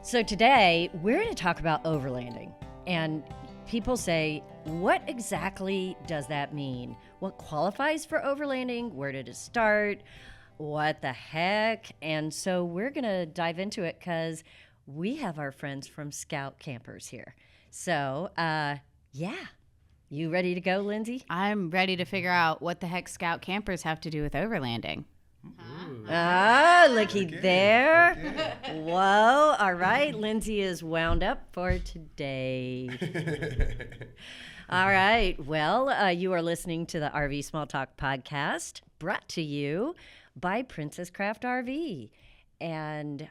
So today we're going to talk about overlanding. And people say, what exactly does that mean? What qualifies for overlanding? Where did it start? What the heck? And so we're going to dive into it because we have our friends from Scout Campers here. So, yeah. You ready to go, Lindsay? I'm ready to figure out what the heck Scout Campers have to do with overlanding. Looky there. Okay. Whoa. All right. Lindsay is wound up for today. All right. Well, you are listening to the RV Small Talk podcast brought to you by Princess Craft RV. And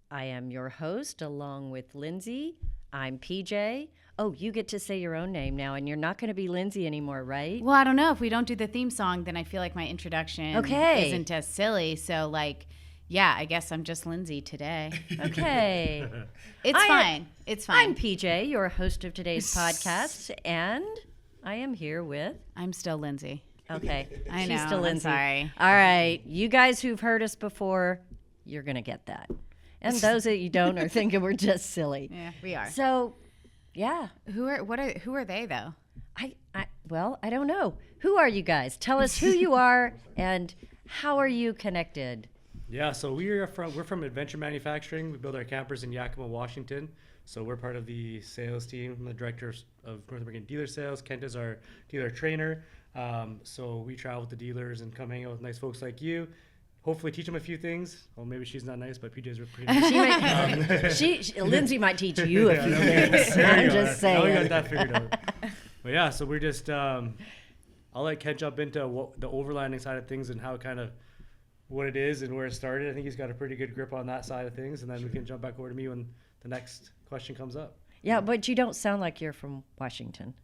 I am your host along with Lindsay. I'm PJ. Oh, you get to say your own name now, and you're not going to be Lindsay anymore, right? Well, I don't know. If we don't do the theme song, then I feel like my introduction isn't as silly. So, yeah, I guess I'm just Lindsay today. Okay. It's fine. It's fine. I'm PJ, your host of today's podcast, and I am here with... I'm still Lindsay. Okay. I know. She's still Lindsay. I'm sorry. All right. You guys who've heard us before, you're going to get that. And those that you don't are thinking we're just silly. Yeah, we are. So... yeah. Who are they though? I don't know. Who are you guys? Tell us who you are and how are you connected? Yeah, so we're from Adventure Manufacturing. We build our campers in Yakima, Washington. So we're part of the sales team. I'm the director of North American Dealer Sales. Kent is our dealer trainer. So we travel with the dealers and come hang out with nice folks like you. Hopefully teach them a few things. Well, maybe she's not nice, but PJ's are pretty nice. Lindsay might teach you a few things. I'm just saying. Now we got that figured out. But yeah, so we're just, I'll let Ken jump into the overlanding side of things and how kind of what it is and where it started. I think he's got a pretty good grip on that side of things. And then we can jump back over to me when the next question comes up. Yeah, but you don't sound like you're from Washington.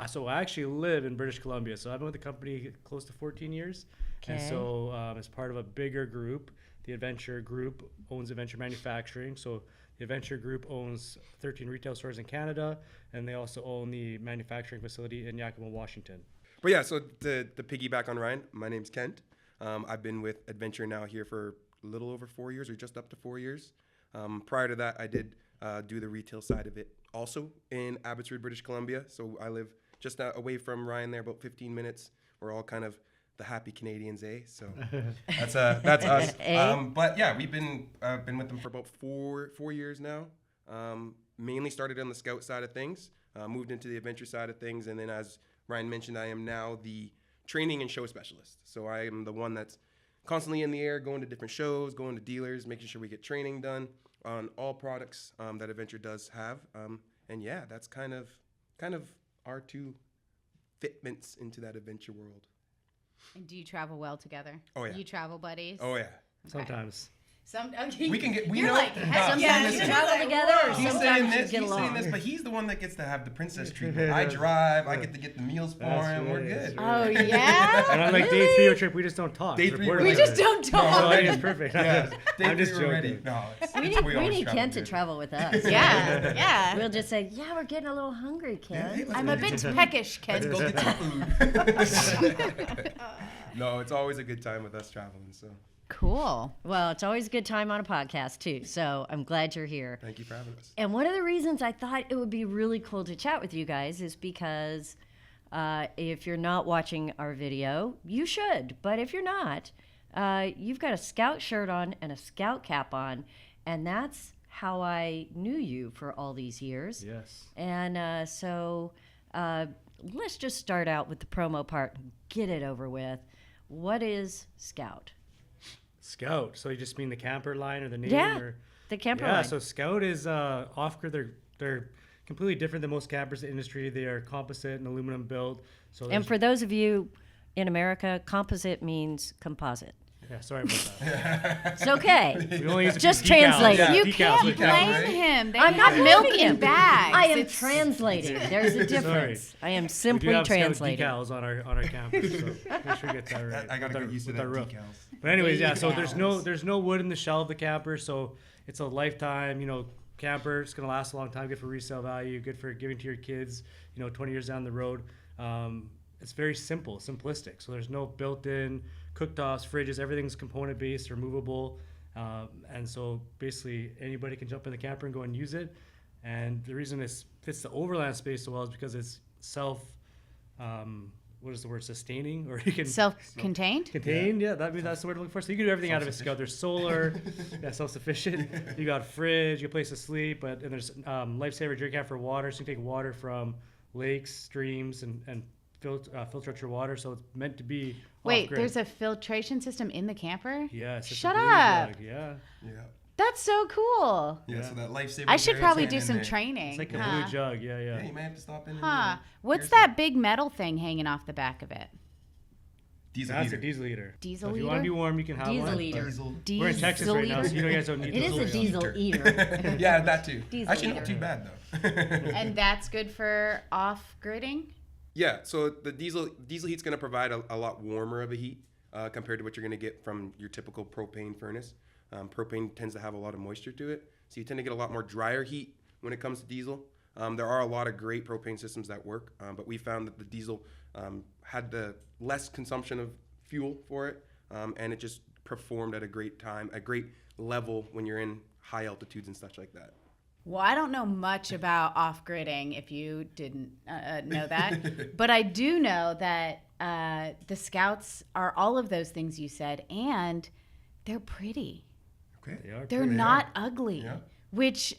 So I actually live in British Columbia. So I've been with the company close to 14 years. Okay. And so as part of a bigger group, the Adventure Group owns Adventure Manufacturing. So the Adventure Group owns 13 retail stores in Canada, and they also own the manufacturing facility in Yakima, Washington. But yeah, so to piggyback on Ryan, my name's Kent. I've been with Adventure now here for a little over 4 years, or just up to 4 years. Prior to that, I did do the retail side of it also in Abbotsford, British Columbia. So I live just away from Ryan there, about 15 minutes. We're all kind of the happy Canadians, eh? So that's us. But yeah, we've been with them for about four years now. Mainly started on the Scout side of things, moved into the Adventure side of things, and then as Ryan mentioned, I am now the training and show specialist. So I am the one that's constantly in the air, going to different shows, going to dealers, making sure we get training done on all products that Adventure does have. And yeah, that's kind of our two fitments into that adventure world. And do you travel well together? Oh yeah. You travel buddies? Oh yeah. Okay. Sometimes. We can get. We You're know. like, sometimes you travel together, or He's sometimes saying you this. get He's along. saying this, but he's the one that gets to have the princess treatment. I drive. I get the meals for him. We're good. Oh yeah. And on like day 3 of trip, we just don't talk. Day 3, we just don't talk. So I think it's perfect. Yeah. I'm just we're joking. ready. No, We need Kent to travel with us. Yeah. We'll just say, yeah, we're getting a little hungry, Kent. Hey, I'm a bit peckish, Let's Ken. go get some food. No, it's always a good time with us traveling. So Cool. Well, it's always a good time on a podcast, too. So I'm glad you're here. thank you for having us. And one of the reasons I thought it would be really cool to chat with you guys is because if you're not watching our video, you should. But if you're not, you've got a Scout shirt on and a Scout cap on. And that's how I knew you for all these years. Yes. And so let's just start out with the promo part and get it over with. What is Scout? Scout. So you just mean the camper line or the name? Yeah, or? the camper Yeah, line. so Scout is off-grid. They're completely different than most campers in the industry. They are composite and aluminum built. So And for those of you in America, composite means composite. yeah, sorry about that. It's okay. We only use a Just few decals. translate it. You Decals, can't decals, blame right? him. They I'm have not milk blaming in him. bags. I am It's- translating. There's a difference. I am We do simply have Scout translating. decals on our campus, so make sure you get that right. I gotta with get used to with that our roof. decals. But anyways, yeah. So Decals. there's no wood in the shell of the camper, so it's a lifetime, camper. It's gonna last a long time. Good for resale value. Good for giving to your kids. 20 years down the road. It's very simplistic. So there's no built-in cooktops, fridges. Everything's component-based or movable. And so basically anybody can jump in the camper and go and use it. And the reason this fits the overland space so well is because it's what is the word, sustaining, or you can self-contained. Contained, yeah. That's the word I'm looking for. So you can do everything out of a Scout. There's solar, self-sufficient. You got fridge, you got a place to sleep, and there's lifesaver drink out for water. So you can take water from lakes, streams, and filter out your water. So it's meant to be. Wait, off-grid. There's a filtration system in the camper? Yeah. Shut up. Yeah. Yeah. That's so cool. Yeah, so that lifesaver. I should probably do in some there. training. It's like a blue jug. Yeah. You might have to stop in. What's that big metal thing hanging off the back of it? Diesel That's heater. a diesel heater. Diesel so if heater? you want to be warm, you can have Diesel one. eater. We're in Texas right now, so you guys don't need It is a diesel eater. Yeah, that too. Diesel Actually, heater. not too bad though. And that's good for off-gridding? Yeah, so the diesel heat's going to provide a lot warmer of a heat compared to what you're going to get from your typical propane furnace. Propane tends to have a lot of moisture to it, so you tend to get a lot more drier heat when it comes to diesel. There are a lot of great propane systems that work, but we found that the diesel had the less consumption of fuel for it, and it just performed at a great level when you're in high altitudes and such like that. Well, I don't know much about off-gridding, if you didn't know that. But I do know that the Scouts are all of those things you said, and they're pretty. Okay. They're not ugly, Yeah. which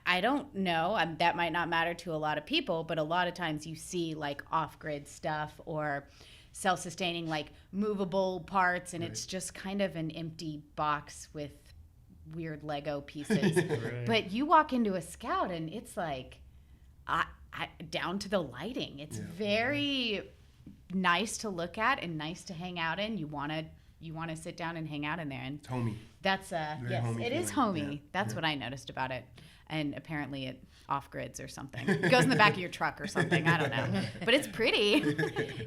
I don't know. That might not matter to a lot of people, but a lot of times you see like off-grid stuff or self-sustaining, like movable parts, and it's just kind of an empty box with weird Lego pieces. Right. But you walk into a Scout and it's like down to the lighting. It's very nice to look at and nice to hang out in. You want to sit down and hang out in there, and It's homey. that's Very homey it is feeling. homey. Yeah. That's what I noticed about it. And apparently it off grids or something. It goes in the back of your truck or something. I don't know. But it's pretty.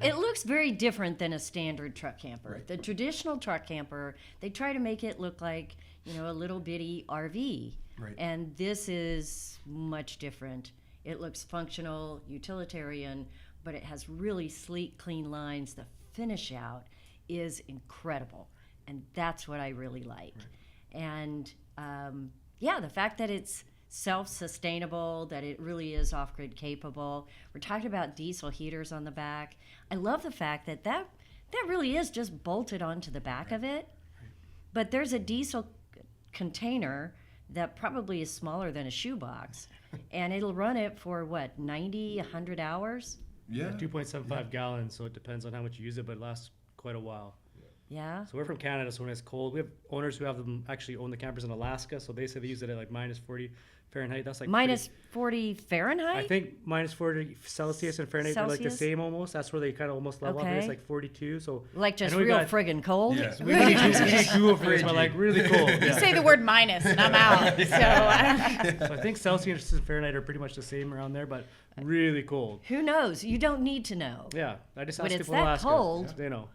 It looks very different than a standard truck camper. Right. The traditional truck camper, they try to make it look like, a little bitty RV. Right. And this is much different. It looks functional, utilitarian, but it has really sleek, clean lines. The finish out is incredible. And that's what I really like. Right. And the fact that it's self-sustainable, that it really is off-grid capable. We're talking about diesel heaters on the back. I love the fact that really is just bolted onto the back of it. But there's a diesel container that probably is smaller than a shoebox, and it'll run it for 90, 100 hours? Yeah. 2.75 gallons, so it depends on how much you use it, but it lasts quite a while. Yeah. So we're from Canada, so when it's cold, we have owners who have them actually own the campers in Alaska, so they say they use it at like minus 40 Fahrenheit. That's like minus 40 Fahrenheit? I think minus 40 Celsius and Fahrenheit are like the Celsius? same almost. That's where they kind of almost level up. Okay. It's like 42. So Like just I know we real got- friggin' cold? Yeah. we need Google for this, but like really cold. You Yeah. say the word minus and I'm out. So So I think Celsius and Fahrenheit are pretty much the same around there, but really cold. Who knows? You don't need to know. Yeah, I just When asked it's people in that Alaska. cold- They know.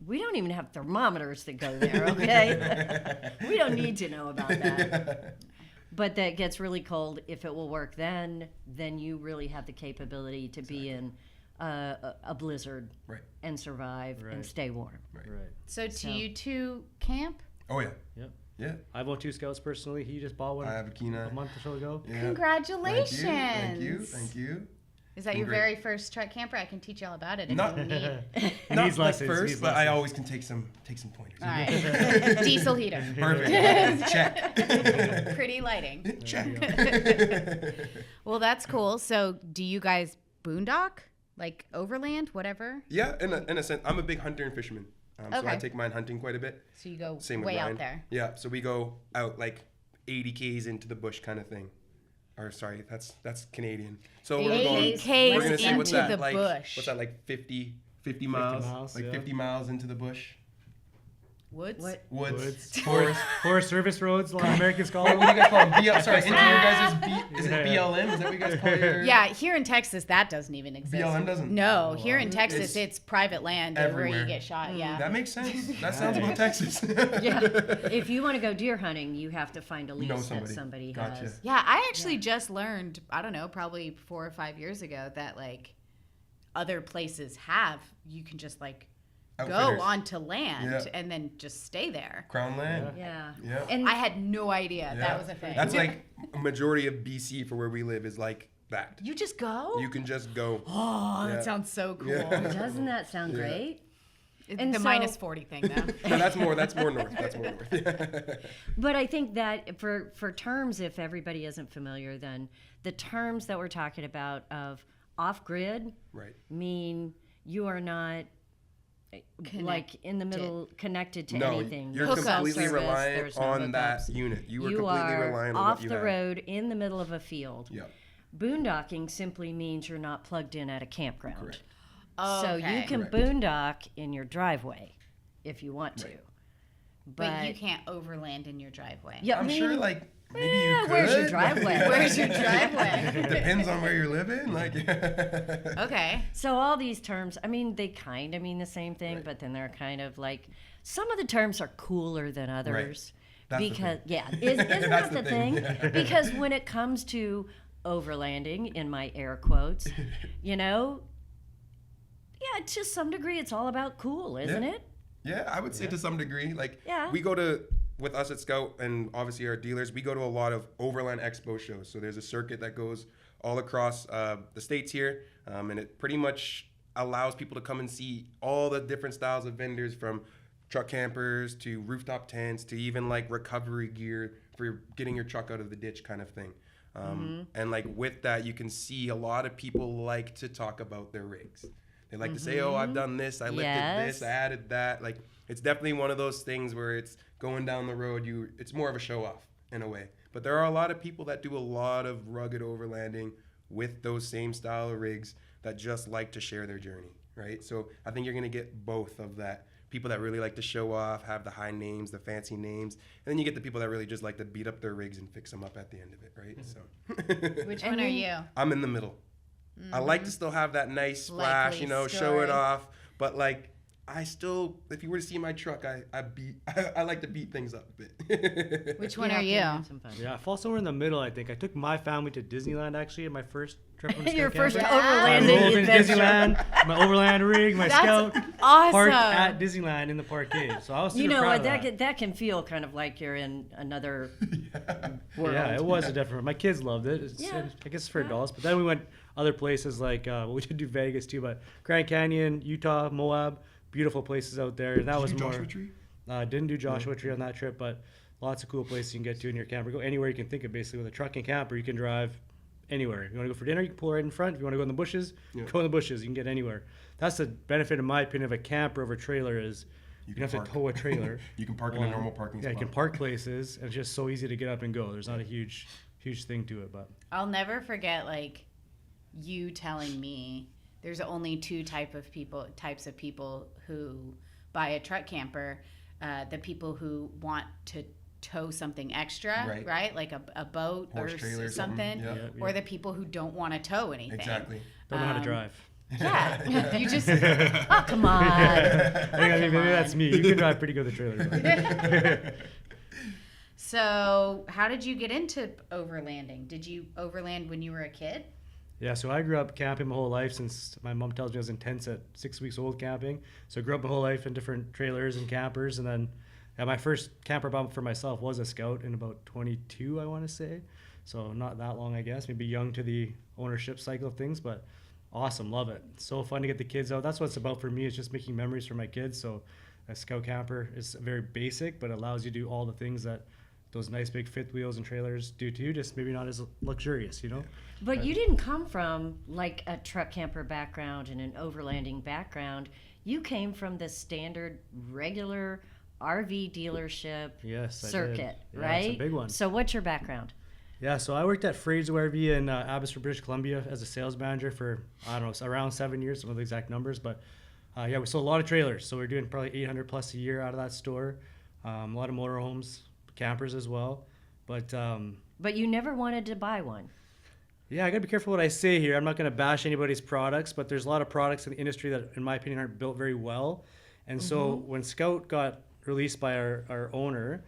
We don't even have thermometers that go there, okay? We don't need to know about that. But that gets really cold. If it will work then you really have the capability to be in a blizzard Right. and survive and Right. stay warm. Right. So So- you two camp? Oh yeah. Yep. Yeah. I've owned 2 Scouts personally. He just bought one I have a Kenai. a month or so ago. Yeah. Congratulations. Thank you. Thank you. Is that your Great. very first truck camper? I can teach you all about it if Not- you need. He Not needs like lessons. first, needs but I lessons. always can take some pointers. All right. Diesel heater. Perfect. Check. Pretty lighting. Check. Well, that's cool. So do you guys boondock? Like overland, whatever? Yeah, in a sense, I'm a big hunter and fisherman. So I Okay. take mine hunting quite a bit. So you go Same with way Ryan. out there. Yeah, so we go out like 80 Ks into the bush kind of thing. Or sorry, that's Canadian. So we're 80 going. Ks We're gonna say what's into that the like? bush. What's that like 50 miles? miles, Like yeah. 50 miles into the bush. Woods? What? Woods. Forest Service roads, Latin Americans call What them. do you guys call them? Sorry, into your guys' is it BLM? Is that what you guys call your? Yeah, here in Texas, that doesn't even exist. BLM doesn't? No, here in Texas, It's it's private land where everywhere. you get shot. Yeah. That makes sense. That sounds about Texas. Yeah. If you want to go deer hunting, you have to find a lease Know that somebody. somebody Gotcha. has. Yeah, I actually just learned, I don't know, probably 4 or 5 years ago that like other places you can just like go Outfitters. onto land Yeah. and then just stay there. Crown Land. Yeah. Yeah. And I had no idea Yeah. that was a thing. That's like a majority of BC for where we live is like that. You just go? You can just go. Oh, Yeah. that sounds so cool. Yeah. doesn't that sound Yeah. great? The And so- minus 40 thing, though. No, that's more north. That's more north. But I think that for terms, if everybody isn't familiar, then the terms that we're talking about of off-grid Right. mean you are not like in the middle connected to No, anything. you're There's no completely service, reliant there's no on that hookups. unit. You are You completely are reliant on off what you the have. road in the middle of a field. Yeah. Boondocking simply means you're not plugged in at a campground. Correct. So you Okay. can Correct. boondock in your driveway if you want to. Right. But you can't overland in your driveway. Yeah, I'm sure, like, maybe you yeah, could. where's your driveway? Where's your driveway? Depends on where you're living. Like, Okay. So all these terms, I mean, they kind of mean the same thing, Right. but then they're kind of like some of the terms are cooler than others. That's the Because thing. isn't That's that the the thing. thing? Yeah. Because when it comes to overlanding, in my air quotes, you know, yeah, to some degree, it's all about cool, isn't Yeah. it? yeah, I would say to some degree. Like, Yeah. we go to, with us at Scout and obviously our dealers, we go to a lot of Overland Expo shows. So there's a circuit that goes all across the states here, and it pretty much allows people to come and see all the different styles of vendors, from truck campers to rooftop tents to even like recovery gear for getting your truck out of the ditch kind of thing. And like with that, you can see a lot of people like to talk about their rigs. They like to say, "Oh, I've done this. I lifted this. Yes. I added that." Like, it's definitely one of those things where it's going down the road. It's more of a show off in a way. But there are a lot of people that do a lot of rugged overlanding with those same style of rigs that just like to share their journey, right? So I think you're gonna get both of that. People that really like to show off, have the high names, the fancy names, and then you get the people that really just like to beat up their rigs and fix them up at the end of it, right? So Which And one are then- you? I'm in the middle. I like to still have that nice splash, Likely you know, show story. it off. But like, I still, if you were to see my truck, I like to beat things up a bit. Which one You are have to you? have some fun. Yeah, I fall somewhere in the middle, I think. I took my family to Disneyland, actually, in my first trip on a Your Scout first camper. overlanding I drove into adventure. Disneyland, my overland rig, my That's Scout, awesome. parked at Disneyland in the parkade. So I was super You know proud what? of That can feel kind of like you're in another world. Yeah, it was a different. My kids loved it. Yeah. I guess it's for adults. But then we went other places like we did do Vegas too, but Grand Canyon, Utah, Moab, beautiful places out there. And that was more. Joshua Tree? Didn't do Joshua Tree on that trip, but lots of cool places you can get to in your camper. Go anywhere you can think of. Basically, with a truck and camper, you can drive anywhere. If you want to go for dinner, you can pull right in front. If you want to go in the bushes, go in the bushes. You can get anywhere. That's the benefit, in my opinion, of a camper over a trailer is you don't have park. to tow a trailer. You can park in a normal parking Yeah, spot. you can park places, and it's just so easy to get up and go. There's not a huge thing to it, but I'll never forget like you telling me there's only two types of people who buy a truck camper. The people who want to tow something extra, right? Like a boat Horse or trailer or something, something, yeah. or the people who don't want to tow anything. Exactly. don't know how to drive. Yeah, you just Oh, come on. I think maybe that's me. You can drive pretty good with a trailer. But. So, how did you get into overlanding? Did you overland when you were a kid? Yeah, so I grew up camping my whole life since my mom tells me I was intense at 6 weeks old camping. So I grew up my whole life in different trailers and campers. And then my first camper bump for myself was a Scout in about 22, I want to say. So not that long, I guess. Maybe young to the ownership cycle of things, but awesome. Love it. It's so fun to get the kids out. That's what it's about for me. It's just making memories for my kids. So a Scout camper is very basic, but allows you to do all the things that those nice big fifth wheels and trailers do too, just maybe not as luxurious, you know? But you didn't come from like a truck camper background and an overlanding background. You came from the standard regular RV dealership Yes, I did. circuit, Yeah, right? it's a big one. So what's your background? Yeah, so I worked at Fraser RV in Abbotsford, British Columbia as a sales manager for, I don't know, around 7 years, some of the exact numbers. But yeah, we sold a lot of trailers. So we're doing probably 800 plus a year out of that store. A lot of motorhomes, campers as well. But But you never wanted to buy one. yeah, I got to be careful what I say here. I'm not going to bash anybody's products, but there's a lot of products in the industry that, in my opinion, aren't built very well. And so when Scout got released by our owner,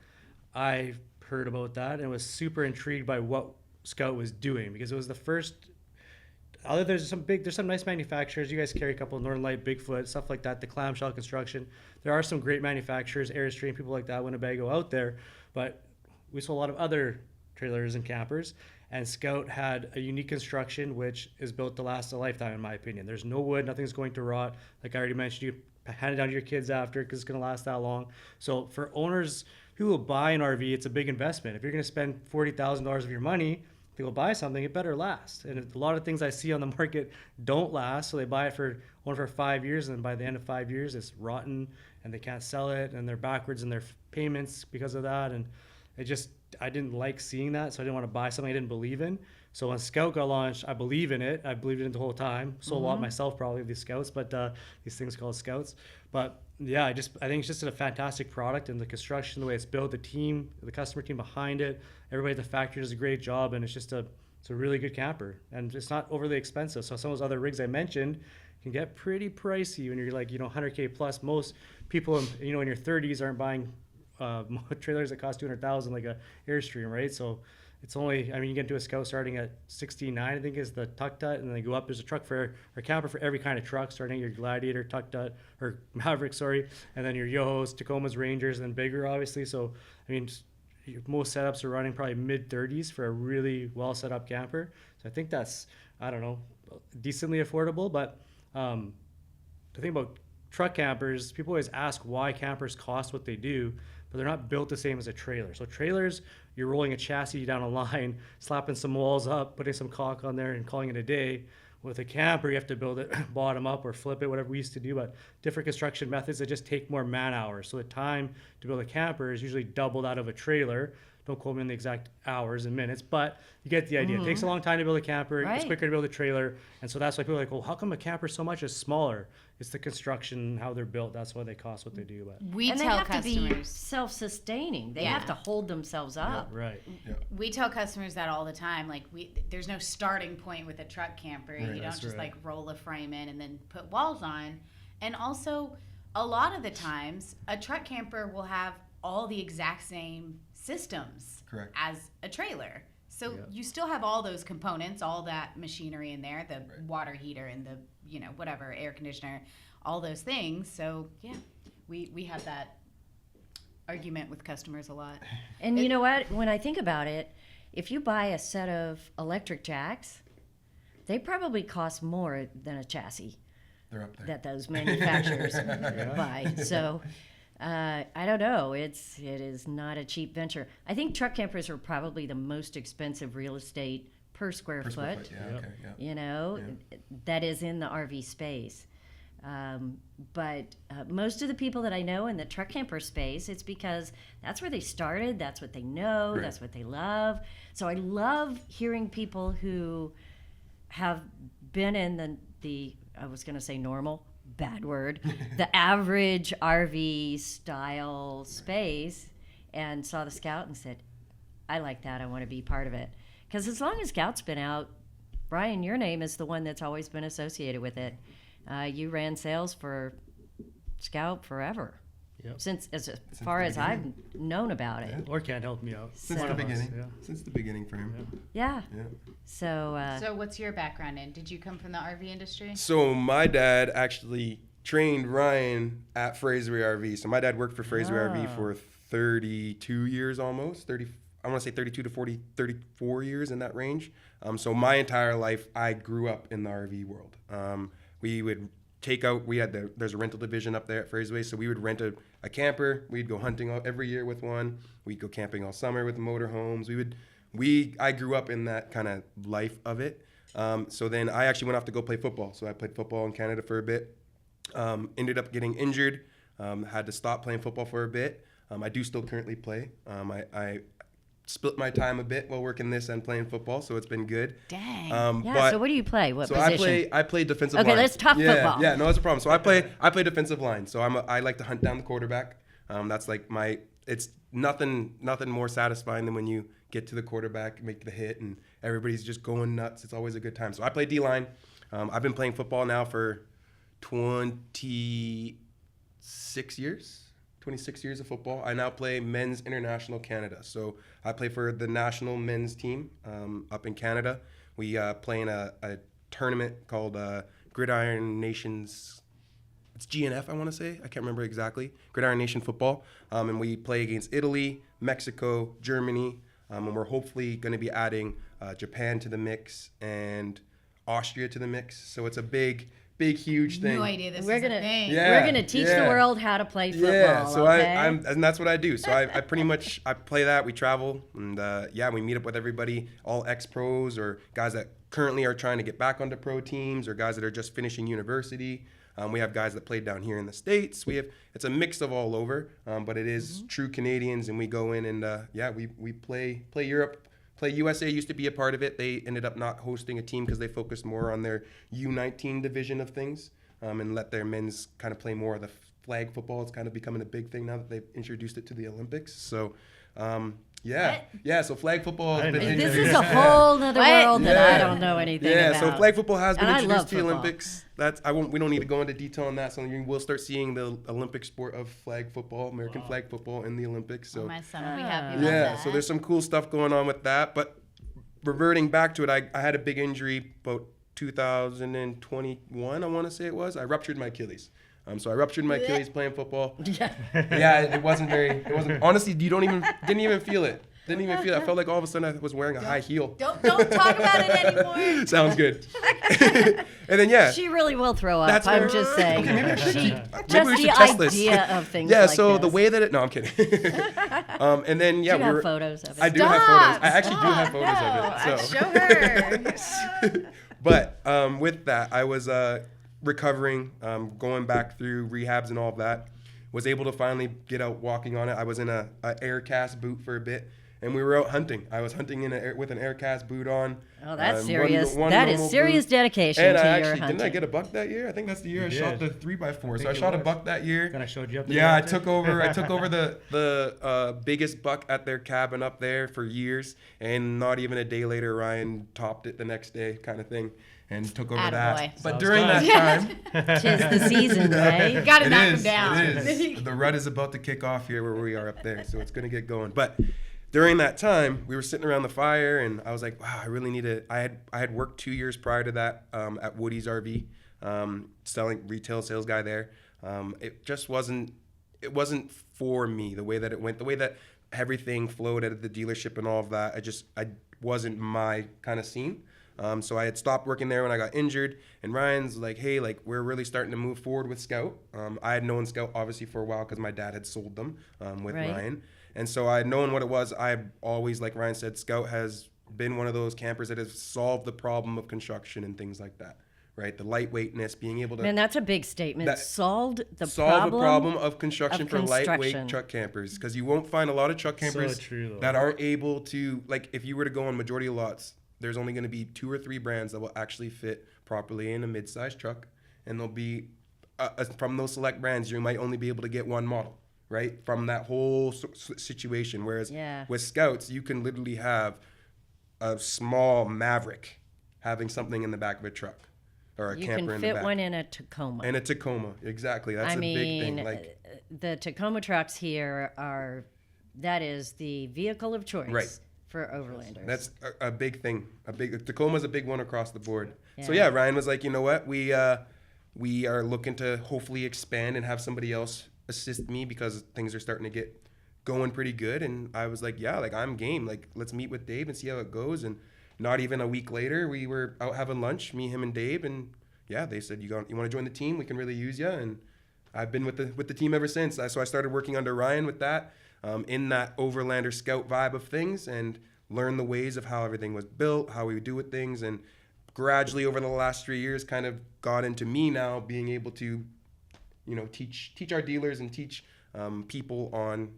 I heard about that and was super intrigued by what Scout was doing, because it was the first there's some nice manufacturers. You guys carry a couple of Northern Light, Bigfoot, stuff like that. The clamshell construction. There are some great manufacturers, Airstream, people like that, Winnebago out there. But we saw a lot of other trailers and campers. And Scout had a unique construction, which is built to last a lifetime, in my opinion. There's no wood, nothing's going to rot. Like I already mentioned, you hand it down to your kids after because it's going to last that long. So for owners who will buy an RV, it's a big investment. If you're going to spend $40,000 of your money to go buy something, it better last. And a lot of things I see on the market don't last, so they buy it for 5 years, and then by the end of 5 years, it's rotten, and they can't sell it, and they're backwards in their payments because of that. And I didn't like seeing that, so I didn't want to buy something I didn't believe in. So when Scout got launched, I believe in it. I believed in it the whole time. Sold a lot myself, probably, these Scouts, but these things called Scouts. But yeah, I think it's just a fantastic product, and the construction, the way it's built, the team, the customer team behind it, everybody at the factory does a great job, and it's a really good camper, and it's not overly expensive. So some of those other rigs I mentioned can get pretty pricey when you're like, $100K plus. Most people, in your 30s aren't buying trailers that cost $200,000 like a Airstream, right? So it's only, you get into a Scout starting at $69, I think, is the Tuck Tut, and then they go up. There's a truck or camper for every kind of truck, starting at your Gladiator, Tuck Tut, or Maverick, sorry, and then your Yohos, Tacomas, Rangers, and then bigger, obviously. So most setups are running probably mid-30s for a really well set up camper. So I think that's, decently affordable. But the thing about truck campers, people always ask why campers cost what they do, but they're not built the same as a trailer. So trailers, you're rolling a chassis down a line, slapping some walls up, putting some caulk on there, and calling it a day. With a camper, you have to build it bottom up or flip it, whatever we used to do, but different construction methods that just take more man hours. So the time to build a camper is usually double that of a trailer. Don't quote me on the exact hours and minutes, but you get the idea. It takes a long time to build a camper. Right. It's quicker to build a trailer. And so that's why people are like, well, how come a camper so much is smaller? It's the construction, how they're built. That's why they cost what they do. But We and tell they have to be customers. self-sustaining. They Yeah. have to hold themselves up. right. We tell customers that all the time. Like, there's no starting point with a truck camper. Right, You don't that's just right. like roll a frame in and then put walls on. And also, a lot of the times, a truck camper will have all the exact same systems Correct. as a trailer. So Yeah. you still have all those components, all that machinery in there, the water heater and the, whatever, air conditioner, all those things. So yeah, we have that argument with customers a lot. And you know what? When I think about it, if you buy a set of electric jacks, they probably cost more than a chassis They're up there. that those manufacturers buy. So I don't know. It is not a cheap venture. I think truck campers are probably the most expensive real estate per square Per square foot. foot, yeah, okay, yeah. That is in the RV space. But most of the people that I know in the truck camper space, it's because that's where they started, that's what they know, Right. that's what they love. So I love hearing people who have been in the I was going to say normal, bad word, the average RV style space, and saw the Scout and said, I like that, I want to be part of it. Because as long as Scout's been out, Brian, your name is the one that's always been associated with it. You ran sales for Scout forever. Yep. Since the far as I've beginning. known about it. Or can't help me out. Since So- the One of us, beginning. yeah. Since the beginning for him. Yeah. Yeah. So, So what's your background in? Did you come from the RV industry? So my dad actually trained Ryan at Fraserway RV. So my dad worked for Fraserway RV for 32 years almost. I want to say 32 to 34 years, in that range. So my entire life, I grew up in the RV world. We would take out, there's a rental division up there at Fraserway, so we would rent a camper. We'd go hunting every year with one. We'd go camping all summer with motorhomes. I grew up in that kind of life of it. So then I actually went off to go play football. So I played football in Canada for a bit. Ended up getting injured. Had to stop playing football for a bit. I do still currently play. I split my time a bit while working this and playing football, so it's been good. Dang. yeah, But- so what do you play? What so position? I play defensive Okay, line. let's talk football. Yeah, no, that's a problem. So I play defensive line. So I like to hunt down the quarterback. That's like it's nothing more satisfying than when you get to the quarterback, make the hit, and everybody's just going nuts. It's always a good time. So I play D-line. I've been playing football now for 26 years. 26 years of football. I now play Men's International Canada. So I play for the national men's team up in Canada. We play in a tournament called Gridiron Nations. It's GNF, I want to say. I can't remember exactly. Gridiron Nation Football. And we play against Italy, Mexico, Germany. And we're hopefully going to be adding Japan to the mix and Austria to the mix. So it's a big, huge thing. No idea this We're is gonna- a thing. Yeah. We're going to teach the world how to play football. Yeah, so okay? and that's what I do. So I pretty much, I play that, we travel, and we meet up with everybody, all ex-pros or guys that currently are trying to get back onto pro teams or guys that are just finishing university. We have guys that played down here in the States. It's a mix of all over, but it is true Canadians, and we go in and we play Europe. Play USA used to be a part of it. They ended up not hosting a team because they focused more on their U19 division of things and let their men's kind of play more of the flag football. It's kind of becoming a big thing now that they've introduced it to the Olympics. So, so flag football has been This introduced. is a whole nother world that I Yeah. don't know anything Yeah, about. so flag football has been And I introduced love to the football. Olympics. We don't need to go into detail on that. So you will start seeing the Olympic sport of flag football, American flag football in the Olympics. So My son will be happy about yeah, that. so there's some cool stuff going on with that. But reverting back to it, I had a big injury about 2021, I want to say it was. I ruptured my Achilles. So I ruptured my Achilles playing football. Yeah, it wasn't honestly, didn't even feel it. Didn't even feel it. I felt like all of a sudden I was wearing a high heel. Don't talk about it anymore. Sounds good. And then She really will throw up. That's I'm where- just saying. Okay, maybe we should- She, maybe just we should the test this. idea of things yeah, like so this. the way that no, I'm kidding. And then Do you we have were. photos of it? I do have photos. I actually do have photos Show of it. So. her. But with that, I was recovering, going back through rehabs and all of that. Was able to finally get out walking on it. I was in a air cast boot for a bit, and we were out hunting. I was hunting with an air cast boot on. Oh, that's one serious. That is normal serious boot. dedication And to I your actually hunting. didn't I get a buck that year? I think that's the year I You shot did. the 3x4. So I think shot it a was. buck that year. And I showed you up there. Yeah, I after? took over the biggest buck at their cabin up there for years, and not even a day later, Ryan topped it the next day, kind of thing, and took over Attaboy. that. But Sounds during fun. that time, Tis the season, right? Gotta it knock him is, down. It is. The rut is about to kick off here where we are up there, so it's gonna get going. But during that time, we were sitting around the fire, and I was like, wow, I really need to. I had worked 2 years prior to that at Woody's RV, selling retail sales guy there. It just wasn't. It wasn't for me the way that it went, the way that everything flowed at the dealership and all of that. I wasn't my kind of scene. So I had stopped working there when I got injured, and Ryan's like, hey, like we're really starting to move forward with Scout. I had known Scout obviously for a while because my dad had sold them with Right. Ryan. And so I had known what it was. I always, like Ryan said, Scout has been one of those campers that has solved the problem of construction and things like that, right? The lightweightness, being able to Man, that's a big statement. That- Solve the solve the problem of construction of for construction. lightweight truck campers, because you won't find a lot of truck campers true, though. that aren't able to, like, if you were to go on majority of lots, there's only going to be 2 or 3 brands that will actually fit properly in a mid-sized truck, and there'll be from those select brands you might only be able to get one model, right, from that whole situation. Whereas Yeah. with Scouts, you can literally have a small Maverick having something in the back of a truck, or a You camper can in the fit back. one in a Tacoma. And a Tacoma, exactly. That's I a mean, big thing. Like, the Tacoma trucks here that is the vehicle of choice Right. for overlanders. that's a big thing. Tacoma's a big one across the board. So Yeah. yeah, Ryan was like, you know what, we are looking to hopefully expand and have somebody else assist me because things are starting to get going pretty good. And I was like, yeah, like I'm game. Like let's meet with Dave and see how it goes. And not even a week later, we were out having lunch, me, him, and Dave, and yeah, they said you want to join the team? We can really use you. And I've been with the team ever since. So I started working under Ryan with that, in that Overlander Scout vibe of things, and learned the ways of how everything was built, how we would do with things, and gradually over the last 3 years kind of got into me now being able to, you know, teach our dealers and teach people on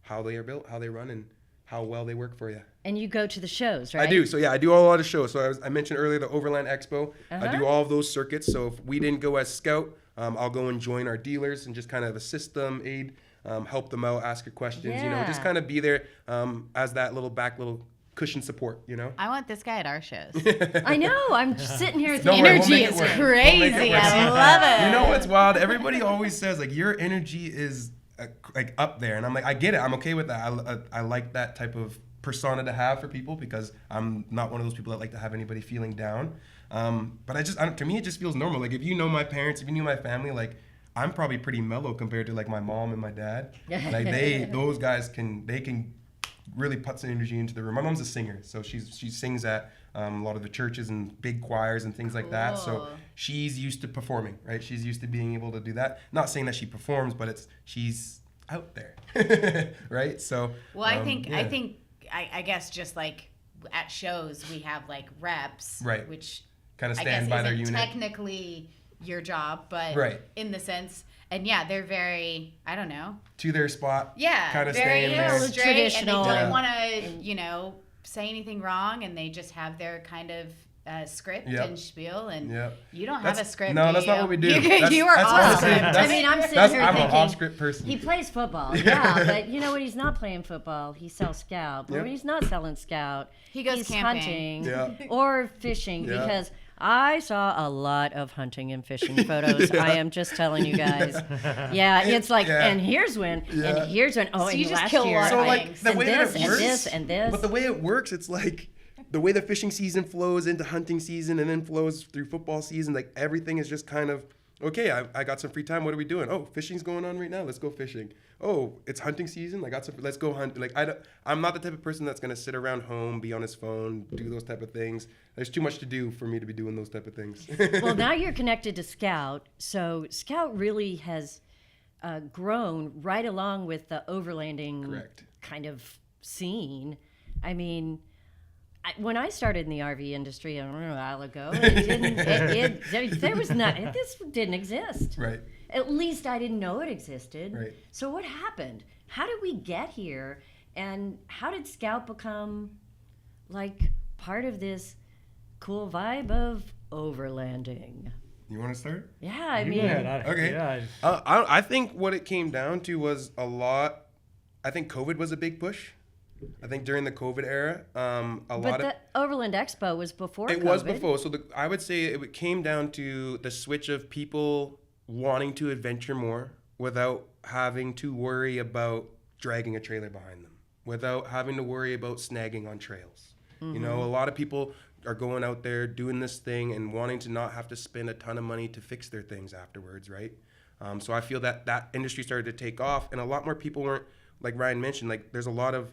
how they are built, how they run, and how well they work for you. And you go to the shows, right? I do. So yeah, I do a lot of shows. So I mentioned earlier the Overland Expo. I Uh-huh. do all of those circuits. So if we didn't go as Scout, I'll go and join our dealers and just kind of assist them, aid, help them out, ask your questions. You know, just Yeah. kind of be there as that little cushion support. You know. I want this guy at our shows. I know. I'm just sitting here Don't thinking, worry, we'll Energy make it is work. We'll make it crazy. work. I love it. You know what's wild? Everybody always says like your energy is like up there, and I'm like, I get it. I'm okay with that. I like that type of persona to have for people because I'm not one of those people that like to have anybody feeling down. But to me, it just feels normal. Like if you know my parents, if you knew my family, like I'm probably pretty mellow compared to like my mom and my dad. Like those guys can really put some energy into the room. My mom's a singer, so she sings at a lot of the churches and big choirs and things like that. So she's used to performing, right? She's used to being able to do that. Not saying that she performs, but she's out there, right? So I guess just like at shows we have like reps, right? Which kind of stand by their unit. Technically your job, but in the sense, and they're very, I don't know, to their spot. Yeah, kind of very staying there. straight, traditional. and they don't want to, say anything wrong, and they just have their kind of script and spiel, and you don't have a script. No, that's not what we do. You are awesome. I mean, I'm sitting here I'm thinking, an off-script person. He plays football, but you know what? He's not playing football. He sells Scout. But when he's not selling Scout, he's camping. hunting or fishing because I saw a lot of hunting and fishing photos. I am just telling you guys. Yeah, it's like, and here's when, and here's when. Oh, so and you just last kill year, a lot so of like things. the way this, that it works, and this, and this. But the way it works, it's like the way the fishing season flows into hunting season and then flows through football season. Like everything is just kind of okay. I got some free time. What are we doing? Oh, fishing's going on right now. Let's go fishing. Oh, it's hunting season. Let's go hunt. Like I'm not the type of person that's gonna sit around home, be on his phone, do those type of things. There's too much to do for me to be doing those type of things. Well, now you're connected to Scout, so Scout really has grown right along with the overlanding kind of scene. I mean, when I started in the RV industry, I don't know, a while ago, this didn't exist. Right. At least I didn't know it existed. Right. So what happened? How did we get here? And how did Scout become like part of this cool vibe of overlanding? You want to start? Yeah, I mean, okay. Yeah. I think what it came down to was a lot. I think COVID was a big push. I think during the COVID era, but the Overland Expo was before it COVID. was before. So I would say it came down to the switch of people wanting to adventure more without having to worry about dragging a trailer behind them, without having to worry about snagging on trails. Mm-hmm. You know, a lot of people are going out there doing this thing and wanting to not have to spend a ton of money to fix their things afterwards, right? So I feel that industry started to take off, and a lot more people weren't, like Ryan mentioned, like there's a lot of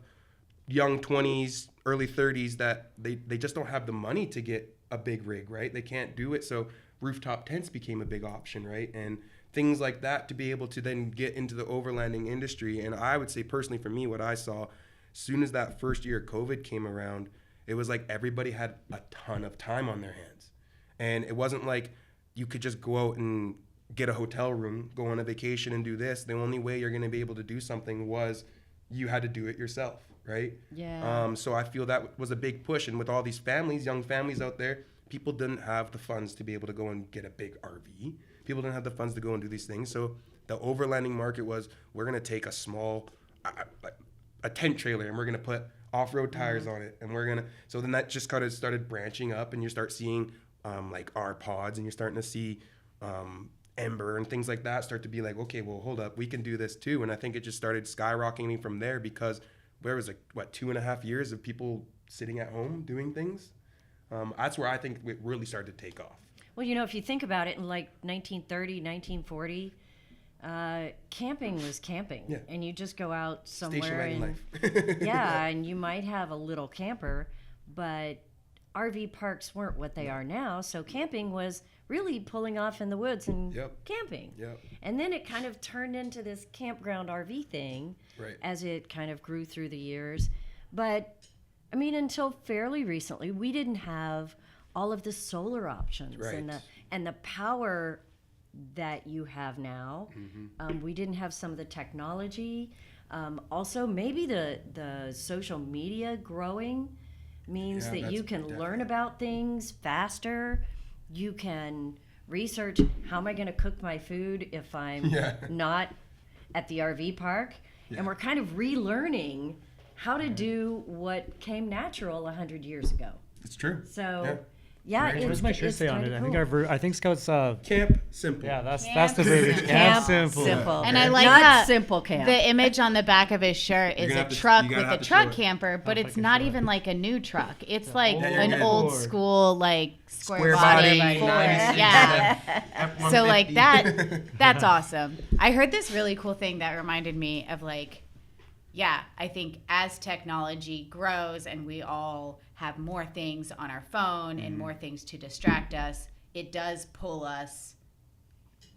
young 20s, early 30s that they just don't have the money to get a big rig, right? They can't do it. So rooftop tents became a big option, right? And things like that to be able to then get into the overlanding industry. And I would say personally for me, what I saw, as soon as that first year of COVID came around, it was like everybody had a ton of time on their hands. And it wasn't like you could just go out and get a hotel room, go on a vacation and do this. The only way you're going to be able to do something was you had to do it yourself, right? Yeah. So I feel that was a big push. And with all these families, young families out there, people didn't have the funds to be able to go and get a big RV. People didn't have the funds to go and do these things. So the overlanding market was, we're going to take a small, a tent trailer, and we're going to put off-road tires on it. And we're going to, so then that just kind of started branching up, and you start seeing like our pods, and you're starting to see Ember and things like that start to be like, okay, well, hold up, we can do this too. And I think it just started skyrocketing from there, because there was 2.5 years of people sitting at home doing things. That's where I think it really started to take off. Well, if you think about it, in like 1930, 1940, camping was camping, and you just go out somewhere Station wagon life. and you might have a little camper, but RV parks weren't what they are now. So camping was really pulling off in the woods and camping. Yep. And then it kind of turned into this campground RV thing as it kind of grew through the years. But I mean, until fairly recently, we didn't have all of the solar options and the power that you have now. Mm-hmm. We didn't have some of the technology. Also, maybe the social media growing means that you can learn about things faster. You can research, how am I going to cook my food if I'm not at the RV park? Yeah. And we're kind of relearning how to do what came natural 100 years ago. It's true. So Yeah, What does my shirt say on it? kinda I think cool. I think Scout's. Camp simple. Yeah, that's Camp the verbiage. simple. Camp simple. And I like Not that simple camp. the image on the back of his shirt You're is gonna a have to- truck you gotta with have a to show truck it. camper, but Oh, it's if I can not show it. even like a new truck. It's like Yeah, an yeah. old Ford. school like square Square body. body, Ford. 90s, Yeah. F-150. So like that's awesome. I heard this really cool thing that reminded me of like, yeah, I think as technology grows and we all have more things on our phone and more things to distract us, it does pull us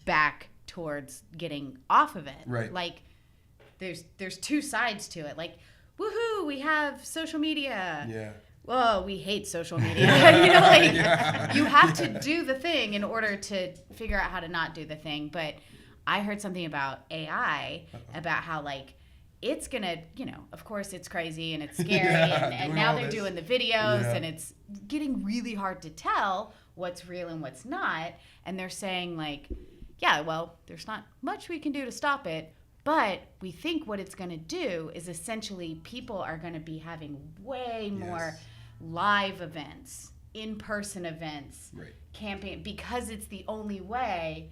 back towards getting off of it. Right. Like there's two sides to it. Like, woohoo, we have social media. Yeah. Whoa, we hate social media. You know, like you have to do the thing in order to figure out how to not do the thing. But I heard something about AI, about how like it's gonna, you know, of course it's crazy and it's scary, Yeah, and doing now all they're this. doing the videos, Yeah. and it's getting really hard to tell what's real and what's not. And they're saying like, yeah, well, there's not much we can do to stop it. But we think what it's going to do is essentially people are going to be having way more Yes. live events, in-person events, Right. camping, because it's the only way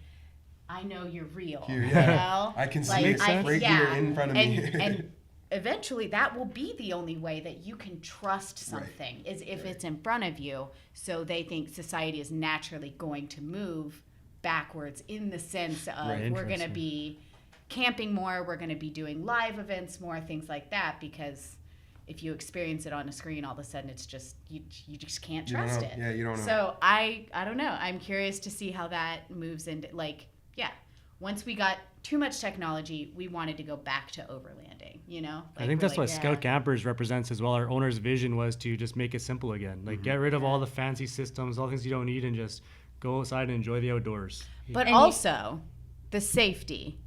I know you're real. Here, You yeah. know? I can see Like, Makes it sense. right here in front of me. and eventually that will be the only way that you can trust something is if it's in front of you. So they think society is naturally going to move backwards in the sense of Right, we're going to interesting. be camping more, we're going to be doing live events more, things like that, because if you experience it on a screen, all of a sudden it's just you just can't You don't trust know. it. Yeah, you don't know. So I don't know. I'm curious to see how that moves into like, yeah. Once we got too much technology, we wanted to go back to overlanding, you know? I Like, think we're that's like, what Scout Campers represents as well. Our owner's vision was to just make it simple again. Like get rid of all the fancy systems, all the things you don't need, and just go outside and enjoy the outdoors. But And also the safety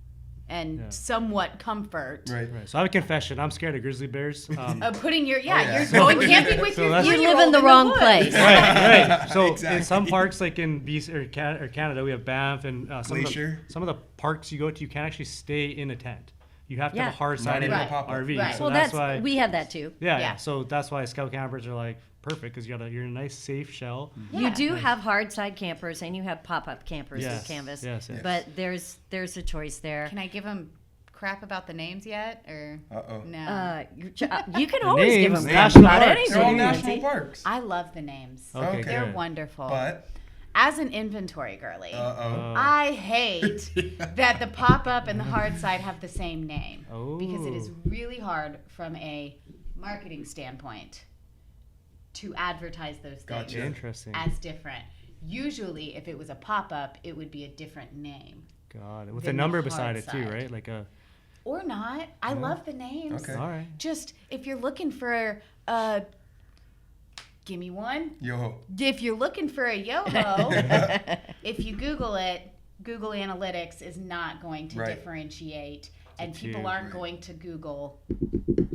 and Yeah. somewhat comfort Right. Right. So I have a confession. I'm scared of grizzly bears. of putting your, yeah. you're going camping with So your that's- You 3-year-old live in the wrong place. right. So Exactly. in some parks, like in BC or Canada, we have Banff and Glacier. some of the parks you go to, you can't actually stay in a tent. You have to Yeah. have a hard Not side even a in pop-up. RV. Right. So Well, that's why. we have that too. Yeah, Yeah. So that's why Scout Campers are like perfect because you're in a nice safe shell. Yeah. You do have hard side campers and you have pop-up campers Yes, with canvas. yes. But there's a choice there. Can I give them crap about the names yet? Or Uh-oh. no? You can always give names, them national about parks. anything. They're all Names. national parks. I love the names. Okay, Okay. They're good. wonderful. But, As an inventory girly, uh-oh. I hate that the pop-up and the hard side have the same name because it is Oh. really hard from a marketing standpoint to advertise those things Gotcha. Interesting. as different. Usually, if it was a pop-up, it would be a different name. God, with a Than the number hard beside it too, side. right? Like a. Or not. I love the names. Okay. All right. Just if you're looking for give me one. Yo. If you're looking for a yo-ho, if you Google it, Google Analytics is not going to Right. differentiate, and It's people huge. aren't going to Google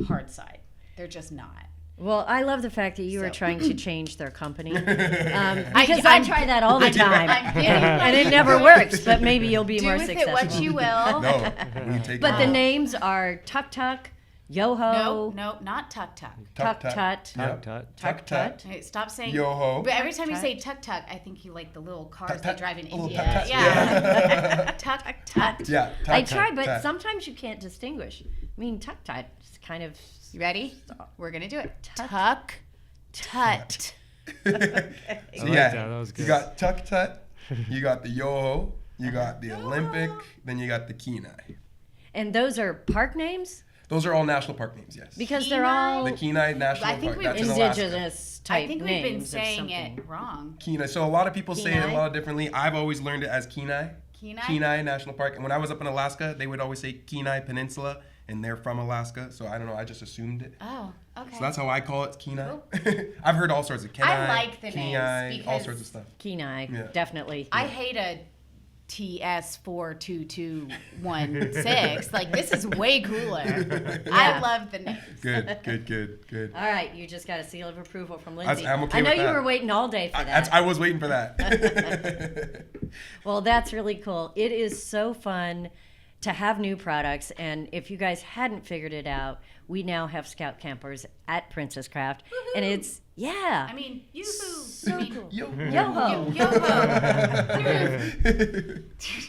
hard side. They're just not. Well, I love the fact that you were So- trying to change their company because I try that all the I'm time, getting and it ready never for works. But maybe you'll be Do more with successful. it what you will. No. We take But it the all. names are Tuk Tuk, Yo Ho, No, not tuk tuk. Tuk Tut. Tut, Yep. Tut. Tuk tut. Hey, stop saying Yo-ho. But every time you Tuk. say tuk tuk, I think you like the little cars Tut, they tut. drive in Little India. tut, tut. Yeah. Tuk tut. Yeah. Tut, I tut, try, but tut. sometimes you can't distinguish. I mean, Tuk Tut is kind of. You ready? We're gonna do it. Tut. Tuck tut. So like yeah, that. That was you good. got tuk tut, you got the yo-ho, you got the Olympic, then you got the Kenai. And those are park names Those are all national park names, yes. because they're Kenai? all The Kenai National I think Park, we've that's in Alaska. indigenous type I think we've names been of saying something. it wrong. Kenai. So a lot of people say it a Kenai? lot differently. I've always learned it as Kenai. Kenai? Kenai National Park. And when I was up in Alaska, they would always say Kenai Peninsula, and they're from Alaska. So I don't know. I just assumed it. Oh, okay. So that's how I call it Kenai. I've heard all sorts of Kenai. I like the names Kenai, all because- sorts of stuff. Kenai, Yeah. definitely. I hate a TS42216. Like, this is way cooler. I love the names. Good. All right, you just got a seal of approval from Lindsay. I'm okay I know with you that. were waiting all day for that. I was waiting for that. Well, that's really cool. It is so fun to have new products. And if you guys hadn't figured it out, we now have Scout Campers at Princess Craft. And it's, I mean, yoo-hoo. So cool. Yo. Yo-ho. Yo-ho.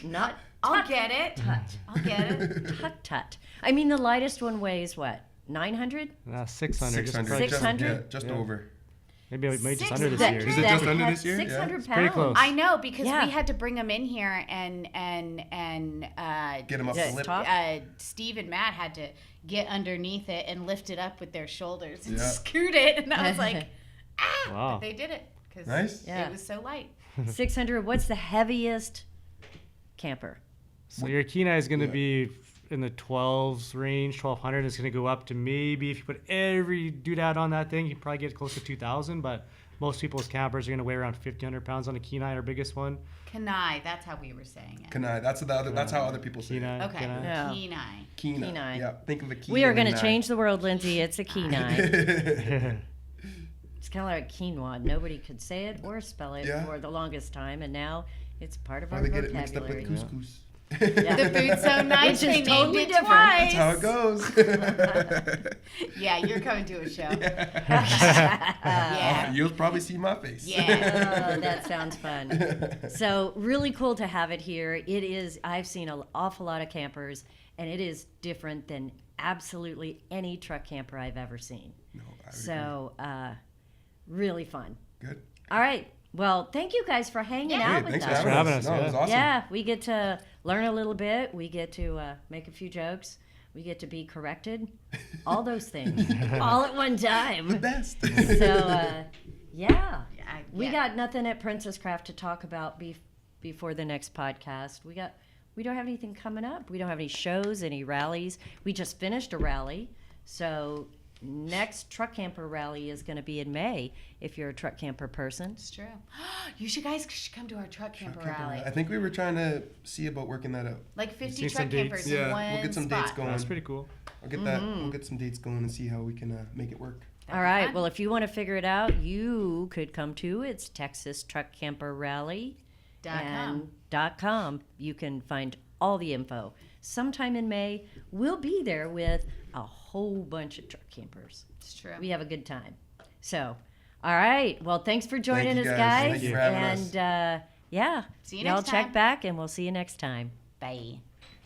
Not I'll get it. tut. I'll get it. Tut tut. I mean, the lightest one weighs what? 900? 600. 600. 600? Just over. Maybe just 600? under this That- year. Is it that just under has this year? 600 It's pretty pounds. close. I know because Yeah. we had to bring them in here and Get them up Yeah, the lip. talk. Steve and Matt had to get underneath it and lift it up with their shoulders and Yeah. scoot it, and I was like, ah! Wow. But they did it because Nice. Yeah. it was so light. 600. What's the heaviest camper? So your Kenai is going to Yeah. be in the 12s range, 1200. It's going to go up to maybe, if you put every doodad on that thing, you can probably get close to 2000. But most people's campers are going to weigh around 1,500 pounds on a Kenai, our biggest one. Kenai, that's how we were saying it. Kenai. That's how other people say Kenai. it. Okay, Kenai. Yeah. Kenai. Kenai. Kenai. Yeah. Think of the key. We are and going the to nine. change the world, Lindsay. It's a Kenai. Yeah. It's kind of like quinoa. Nobody could say it or spell it Yeah. for the longest time, and now it's part of Or our they get it mixed up vocabulary. with couscous. Yeah. The food's so nice, Which is they named totally it different. twice. That's how it goes. Yeah, you're coming to a show. Yeah. Yeah. You'll probably see my face. Yeah. Oh, that sounds fun. So really cool to have it here. It is. I've seen an awful lot of campers, and it is different than absolutely any truck camper I've ever seen. No, I would So really fun. agree. Good. All right. Well, thank you guys for hanging Yeah. out Hey, with thanks us. for having us. No, it was awesome. Yeah, we get to learn a little bit. We get to make a few jokes. We get to be corrected. All those things, all at one The time. best. So, yeah. We Yeah. got nothing at Princess Craft to talk about before the next podcast. We don't have anything coming up. We don't have any shows, any rallies. We just finished a rally. So next truck camper rally is going to be in May if you're a truck camper person. It's true. You guys should come to our truck camper rally. I think we were trying to see about working that out. Like 50 see truck some dates. campers Yeah, in one we'll get some spot. dates going. That's pretty cool. I'll get that. We'll get some dates going and see how we can make it work. All right. Well, if you want to figure it out, you could come to it's Texas Truck Camper Rally .com. You can find all the info. Sometime in May, we'll be there with a whole bunch of truck campers. It's true. We have a good time. So, all right. Well, thanks for joining Thank you, us, guys. guys. Thank you for having us. And yeah, See you y'all next check time. back, and we'll see you next time. Bye.